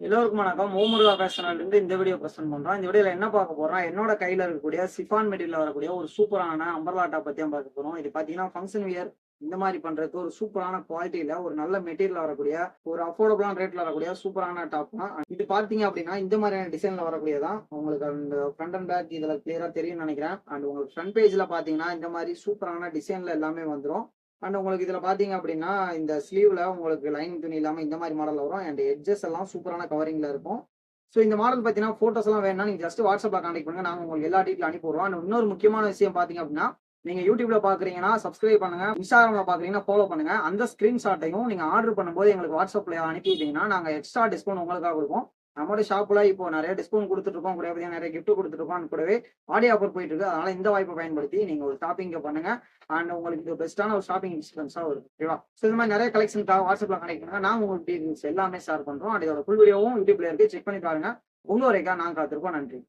எல்லோருக்கும் வணக்கம். ஓமுருகா ஃபேஷன்லேருந்து இந்த வீடியோ பிரசன்ட் பண்றோம். இந்த வீடியோல என்ன பார்க்க போறோம்னா, என்னோட கையில இருக்கக்கூடிய சிஃபான் மெட்டீரியல்ல வரக்கூடிய ஒரு சூப்பரான அம்பர்லா டாப் பத்தி தான் பார்க்க போறோம். இது பார்த்தீங்கன்னா, ஃபங்ஷன் வியர் இந்த மாரி பண்றதுக்கு ஒரு சூப்பரான குவாலிட்டில ஒரு நல்ல மெட்டீரியல்ல வரக்கூடிய, ஒரு அஃபோர்டபுளான ரேட்ல வரக்கூடிய சூப்பரான டாப் தான். இது பார்த்தீங்க அப்படின்னா, இந்த மாதிரியான டிசைன்ல வரக்கூடியதான். உங்களுக்கு அந்த ஃப்ரண்ட் அண்ட் பேக் இதுல கிளியரா தெரியும்னு நெனைக்கிறேன். அண்ட் உங்களுக்கு ஃப்ரண்ட் பேஜ்ல பார்த்தீங்கன்னா, இந்த மாரி சூப்பரான டிசைன்ல எல்லாமே வந்துரும். அண்ட் உங்களுக்கு இதுல பாத்தீங்க அப்படின்னா, இந்த ஸ்லீவ்ல உங்களுக்கு லைனிங் துணி இல்லாம இந்த மாரி மாடல்ல வரும். அண்ட் எட்ஜஸ் எல்லாம் சூப்பரான கவரிங்ல இருக்கும். ஸோ இந்த மாடல் பார்த்தீங்கன்னா, ஃபோட்டோஸ் எல்லாம் வேணும்னா நீங்க ஜஸ்ட் WhatsAppல கான்டாக்ட் பண்ணுங்க. நாங்க உங்களுக்கு எல்லா டீட்டெயில் அனுப்பி விடுறோம். அண்ட் இன்னொரு முக்கியமான விஷயம் பார்த்தீங்க அப்படின்னா, நீங்க YouTubeல பார்க்குறீங்கன்னா சப்ஸ்கிரைப் பண்ணுங்க. Instagramல பார்க்குறீங்கன்னா ஃபாலோ பண்ணுங்க. அந்த ஸ்கிரீன்ஷாட்டையும் நீங்க ஆர்டர் பண்ணும்போது எங்களுக்கு WhatsAppல அனுப்பி விட்டீங்கன்னா, நாங்க எக்ஸ்ட்ரா டிஸ்கவுண்ட் உங்களுக்காக குடுப்போம். நம்மளோட ஷாப்ல இப்போ நெறைய டிஸ்கவுண்ட் குடுத்துட்டு இருக்கோம். கூடவே பார்த்தீங்கன்னா நெறைய கிஃப்ட் குடுத்துட்டு இருக்கோம். அது கூடவே ஆடி ஆஃபர் போயிட்டு இருக்கு. அதனால இந்த வாய்ப்பை பயன்படுத்தி நீங்க ஒரு ஷாப்பிங்க பண்ணுங்க. அண்ட் உங்களுக்கு இது பெஸ்ட்டான ஒரு ஷாப்பிங் எக்ஸ்பீரியன்ஸா வரும். ஓகேவா? ஸோ இந்த மாதிரி நெறைய கலெக்ஷனுக்காக WhatsAppல கனெக்ட் பண்ணுங்க. நாங்க உங்களுக்கு டீடைல்ஸ் எல்லாமே ஷேர் பண்றோம். அண்ட் இதோட ஃபுல் வீடியோவும் YouTubeல இருக்கு. செக் பண்ணி பாருங்க. உங்க வரைக்கும் நாங்க காத்திருக்கோம். நன்றி.